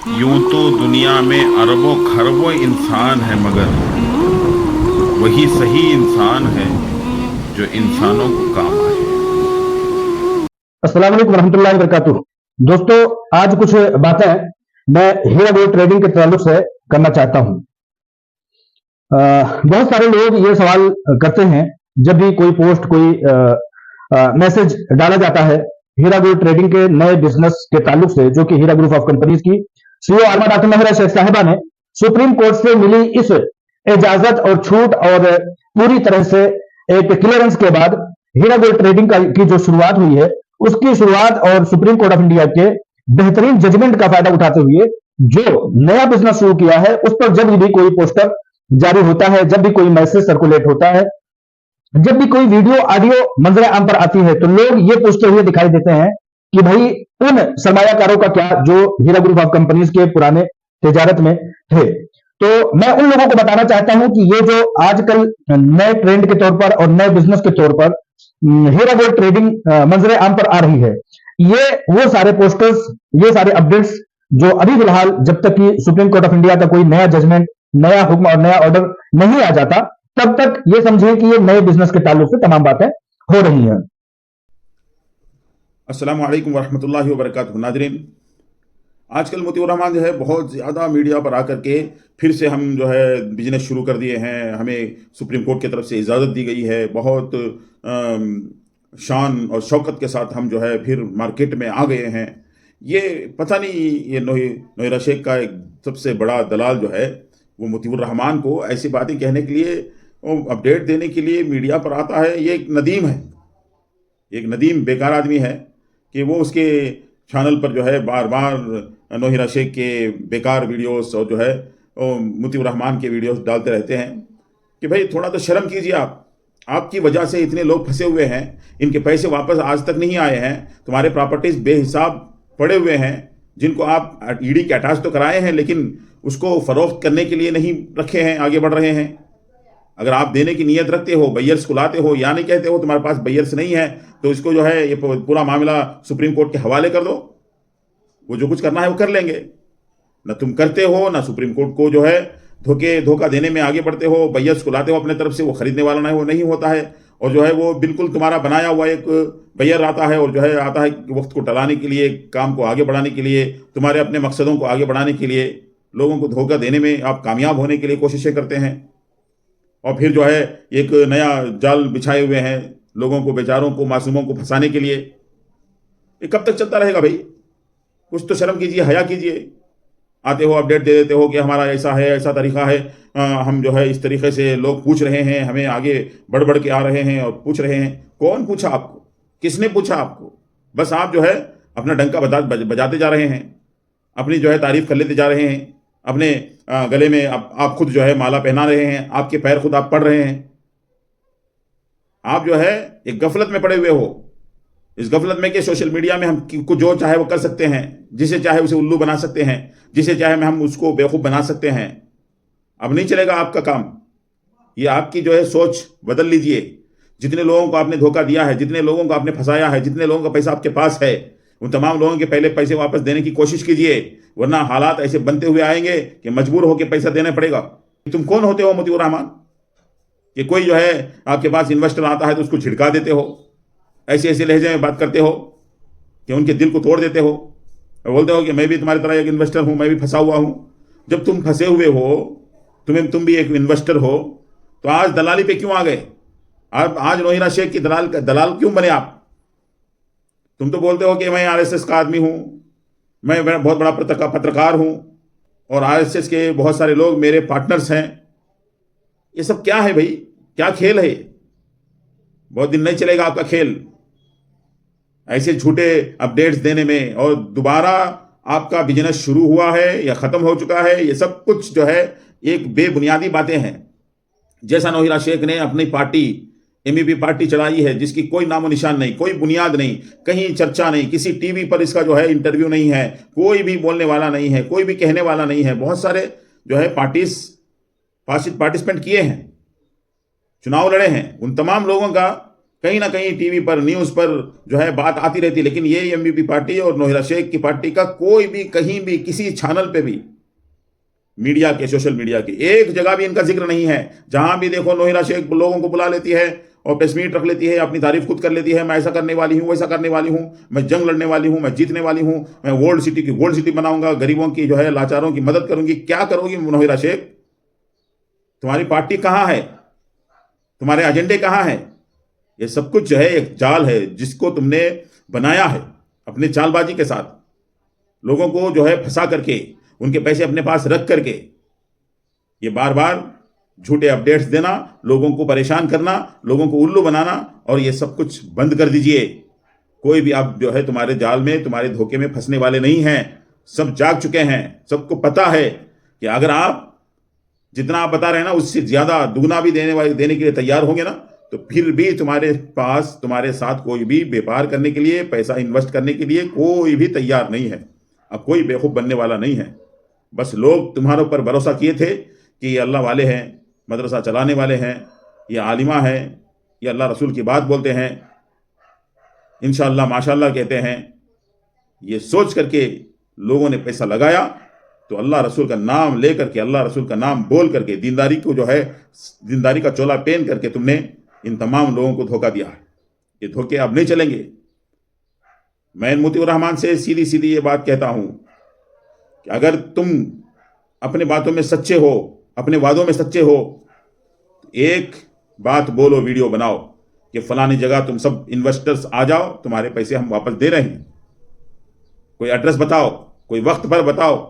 यूं तो दुनिया में अरबों खरबों इंसान है, मगर वही सही इंसान है जो इंसानों को काम आए। अस्सलाम वालेकुम रहमतुल्लाहि वबरकातुहू। दोस्तों, आज कुछ बातें मैं हीरा गोल्ड ट्रेडिंग के ताल्लुक से करना चाहता हूं। बहुत सारे लोग ये सवाल करते हैं जब भी कोई पोस्ट, कोई मैसेज डाला जाता है हीरा गोल्ड ट्रेडिंग के नए बिजनेस के ताल्लुक से, जो कि हीरा ग्रुप ऑफ कंपनीज की सीईओ आरमा डॉक्टर महिरा शेख साहिबा ने सुप्रीम कोर्ट से मिली इस इजाजत और छूट और पूरी तरह से एक क्लियरेंस के बाद हीरा गोल्ड ट्रेडिंग की जो शुरुआत हुई है, उसकी शुरुआत और सुप्रीम कोर्ट ऑफ इंडिया के बेहतरीन जजमेंट का फायदा उठाते हुए जो नया बिजनेस शुरू किया है, उस पर जब भी कोई पोस्टर जारी होता है, जब भी कोई मैसेज सर्कुलेट होता है, जब भी कोई वीडियो ऑडियो मंजर आम पर आती है, तो लोग ये पूछते हुए दिखाई देते हैं कि भाई उन सरमायाकारों का क्या जो हीरा ग्रुप ऑफ कंपनीज के पुराने तिजारत में थे। तो मैं उन लोगों को बताना चाहता हूं कि ये जो आजकल नए ट्रेंड के तौर पर और नए बिजनेस के तौर पर हीरा गोल्ड ट्रेडिंग मंजर आम पर आ रही है, ये वो सारे पोस्टर्स, ये सारे अपडेट्स जो अभी फिलहाल जब तक कि सुप्रीम कोर्ट ऑफ इंडिया का कोई नया जजमेंट, नया हुक्म और नया ऑर्डर नहीं आ जाता, तब तक ये समझें कि ये नए बिजनेस के ताल्लुक से तमाम बातें हो रही हैं। अस्सलाम वालेकुम वरहमतुल्लाहि वबरकातुहू। नाज़रीन, आजकल मोतीउर रहमान जो है बहुत ज़्यादा मीडिया पर आकर के फिर से हम जो है बिजनेस शुरू कर दिए हैं, हमें सुप्रीम कोर्ट की तरफ से इजाज़त दी गई है, बहुत शान और शौकत के साथ हम जो है फिर मार्केट में आ गए हैं। ये पता नहीं, ये नोहिरा शेख का एक सबसे बड़ा दलाल जो है वो मोतीउर रहमान को ऐसी बातें कहने के लिए, वो अपडेट देने के लिए मीडिया पर आता है। ये एक नदीम है, एक नदीम बेकार आदमी है कि वो उसके चैनल पर जो है बार बार नोहिरा शेख के बेकार वीडियोस और जो है मोतीउर रहमान के वीडियोस डालते रहते हैं कि भाई थोड़ा तो शर्म कीजिए आप। आपकी वजह से इतने लोग फंसे हुए हैं, इनके पैसे वापस आज तक नहीं आए हैं, तुम्हारे प्रॉपर्टीज बेहिसाब पड़े हुए हैं, जिनको आप ईडी के अटैच तो कराए हैं लेकिन उसको फरोख्त करने के लिए नहीं रखे हैं, आगे बढ़ रहे हैं। अगर आप देने की नीयत रखते हो, बैयर्स को लाते हो, या नहीं कहते हो तुम्हारे पास बैयर्स नहीं है, तो इसको जो है ये पूरा मामला सुप्रीम कोर्ट के हवाले कर दो, वो जो कुछ करना है वो कर लेंगे। ना तुम करते हो, ना सुप्रीम कोर्ट को जो है धोखा देने में आगे बढ़ते हो, बैयर्स को लाते हो अपने तरफ से, वो खरीदने वाला ना है, वो नहीं होता है। और जो है वो बिल्कुल तुम्हारा बनाया हुआ एक बैयर आता है और जो है आता है वक्त को टलाने के लिए, काम को आगे बढ़ाने के लिए, तुम्हारे अपने मकसदों को आगे बढ़ाने के लिए, लोगों को धोखा देने में आप कामयाब होने के लिए कोशिशें करते हैं। और फिर जो है एक नया जाल बिछाए हुए हैं लोगों को, बेचारों को, मासूमों को फंसाने के लिए। ये कब तक चलता रहेगा भाई? कुछ तो शर्म कीजिए, हया कीजिए। आते हो अपडेट दे देते हो कि हमारा ऐसा है, ऐसा तरीका है, हम जो है इस तरीके से लोग पूछ रहे हैं, हमें आगे बढ़ बढ़ के आ रहे हैं और पूछ रहे हैं। कौन पूछा आपको? किसने पूछा आपको? बस आप जो है अपना डंका बजाते जा रहे हैं, अपनी जो है तारीफ कर लेते जा रहे हैं, अपने गले में आप खुद जो है माला पहना रहे हैं, आपके पैर खुद आप पढ़ रहे हैं। आप जो है एक गफलत में पड़े हुए हो, इस गफलत में कि सोशल मीडिया में हम को जो चाहे वो कर सकते हैं, जिसे चाहे उसे उल्लू बना सकते हैं, जिसे चाहे हम उसको बेवकूफ़ बना सकते हैं। अब नहीं चलेगा आपका काम। ये आपकी जो है सोच बदल लीजिए। जितने लोगों को आपने धोखा दिया है, जितने लोगों को आपने फंसाया है, जितने लोगों का पैसा आपके पास है, उन तमाम लोगों के पहले पैसे वापस देने की कोशिश कीजिए, वरना हालात ऐसे बनते हुए आएंगे कि मजबूर होकर पैसा देना पड़ेगा। तुम कौन होते हो मोतीउर रहमान कि कोई जो है आपके पास इन्वेस्टर आता है तो उसको झिड़का देते हो, ऐसे ऐसे लहजे में बात करते हो कि उनके दिल को तोड़ देते हो और बोलते हो कि मैं भी तुम्हारी तरह एक इन्वेस्टर हूं, मैं भी फंसा हुआ हूं। जब तुम फंसे हुए हो, तुम भी एक इन्वेस्टर हो, तो आज दलाली पे क्यों आ गए? आज नोहिरा शेख की दलाल क्यों बने आप? तुम तो बोलते हो कि मैं आरएसएस का आदमी हूं, मैं बहुत बड़ा पत्रकार हूं और आरएसएस के बहुत सारे लोग मेरे पार्टनर्स हैं। ये सब क्या है भाई? क्या खेल है? बहुत दिन नहीं चलेगा आपका खेल ऐसे झूठे अपडेट्स देने में। और दोबारा आपका बिजनेस शुरू हुआ है या खत्म हो चुका है, ये सब कुछ जो है एक बेबुनियादी बातें हैं। जैसा नोहिरा शेख ने अपनी पार्टी एमईपी पार्टी चलाई है, जिसकी कोई नामो निशान नहीं, कोई बुनियाद नहीं, कहीं चर्चा नहीं, किसी टीवी पर इसका जो है इंटरव्यू नहीं है, कोई भी बोलने वाला नहीं है, कोई भी कहने वाला नहीं है। बहुत सारे जो है पार्टिसिपेंट किए हैं, चुनाव लड़े हैं, उन तमाम लोगों का कहीं ना कहीं टीवी पर, न्यूज़ पर जो है बात आती रहती है, लेकिन ये एमबीपी पार्टी और नौहिरा शेख की पार्टी का कोई भी, कहीं भी, किसी चैनल पे भी, मीडिया के, सोशल मीडिया के एक जगह भी इनका जिक्र नहीं है। जहां भी देखो नौहिरा शेख लोगों को बुला लेती है और प्रेस मीट रख लेती है, अपनी तारीफ खुद कर लेती है, मैं ऐसा करने वाली हूं, वैसा करने वाली हूं, मैं जंग लड़ने वाली हूं, मैं जीतने वाली हूं, मैं वर्ल्ड सिटी की गोल्ड सिटी बनाऊंगा, गरीबों की जो है, लाचारों की मदद करूंगी। क्या करोगी नौहिरा शेख? तुम्हारी पार्टी कहां है? तुम्हारे एजेंडे कहां है? ये सब कुछ जो है एक जाल है जिसको तुमने बनाया है अपने चालबाजी के साथ, लोगों को जो है फंसा करके, उनके पैसे अपने पास रख करके ये बार बार झूठे अपडेट्स देना, लोगों को परेशान करना, लोगों को उल्लू बनाना, और ये सब कुछ बंद कर दीजिए। कोई भी आप जो है तुम्हारे जाल में, तुम्हारे धोखे में फंसने वाले नहीं हैं। सब जाग चुके हैं, सबको पता है कि अगर आप जितना आप बता रहे हैं ना, उससे ज्यादा दुगना भी देने के लिए तैयार होंगे ना, तो फिर भी तुम्हारे पास, तुम्हारे साथ कोई भी व्यापार करने के लिए, पैसा इन्वेस्ट करने के लिए कोई भी तैयार नहीं है। अब कोई बेवकूफ बनने वाला नहीं है। बस लोग तुम्हारे ऊपर भरोसा किए थे कि ये अल्लाह वाले हैं, मदरसा चलाने वाले हैं, ये आलिमा है, ये अल्लाह रसूल की बात बोलते हैं, इंशाअल्लाह माशाअल्लाह कहते हैं। ये सोच करके लोगों ने पैसा लगाया, तो अल्लाह रसूल का नाम लेकर के, अल्लाह रसूल का नाम बोल करके, दीनदारी को जो है, दीनदारी का चोला पहन करके तुमने इन तमाम लोगों को धोखा दिया है। ये धोखे अब नहीं चलेंगे। मैं मोतीउर रहमान से सीधी सीधी ये बात कहता हूं कि अगर तुम अपने बातों में सच्चे हो, अपने वादों में सच्चे हो, तो एक बात बोलो, वीडियो बनाओ कि फलानी जगह तुम सब इन्वेस्टर्स आ जाओ, तुम्हारे पैसे हम वापस दे रहे हैं। कोई एड्रेस बताओ, कोई वक्त पर बताओ।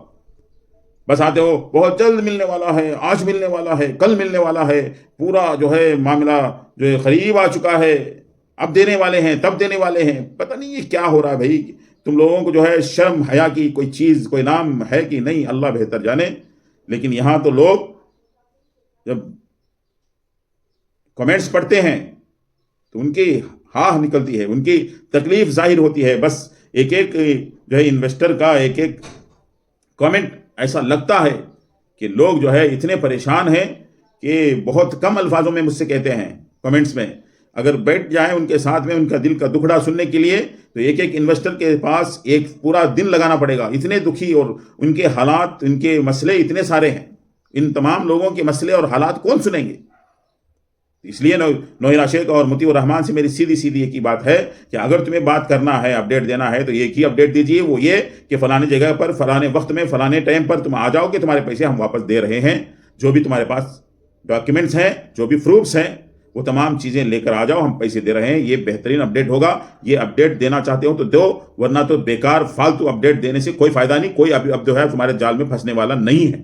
बस आते हो, बहुत जल्द मिलने वाला है, आज मिलने वाला है, कल मिलने वाला है, पूरा जो है मामला जो है करीब आ चुका है, अब देने वाले हैं, तब देने वाले हैं। पता नहीं ये क्या हो रहा है भाई। तुम लोगों को जो है शर्म हया की कोई चीज़, कोई नाम है कि नहीं, अल्लाह बेहतर जाने। लेकिन यहाँ तो लोग जब कमेंट्स पढ़ते हैं तो उनकी हाँ निकलती है, उनकी तकलीफ जाहिर होती है। बस एक एक जो है इन्वेस्टर का एक एक कमेंट ऐसा लगता है कि लोग जो है इतने परेशान हैं कि बहुत कम अल्फाजों में मुझसे कहते हैं कमेंट्स में, अगर बैठ जाएं उनके साथ में उनका दिल का दुखड़ा सुनने के लिए, तो एक एक इन्वेस्टर के पास एक पूरा दिन लगाना पड़ेगा। इतने दुखी और उनके हालात, उनके मसले इतने सारे हैं। इन तमाम लोगों के मसले और हालात कौन सुनेंगे? इसलिए नौहिरा शेख और मोतीउर रहमान से मेरी सीधी सीधी एक ही बात है कि अगर तुम्हें बात करना है, अपडेट देना है, तो एक ही अपडेट दीजिए, वो ये कि फलाने जगह पर, फलाने वक्त में, फलाने टाइम पर तुम आ जाओ कि तुम्हारे पैसे हम वापस दे रहे हैं। जो भी तुम्हारे पास डॉक्यूमेंट्स हैं, जो भी प्रूफ्स हैं, वो तमाम चीज़ें लेकर आ जाओ, हम पैसे दे रहे हैं। ये बेहतरीन अपडेट होगा। ये अपडेट देना चाहते हो तो दो, वरना तो बेकार फालतू अपडेट देने से कोई फायदा नहीं। कोई अब जो है तुम्हारे जाल में फंसने वाला नहीं है।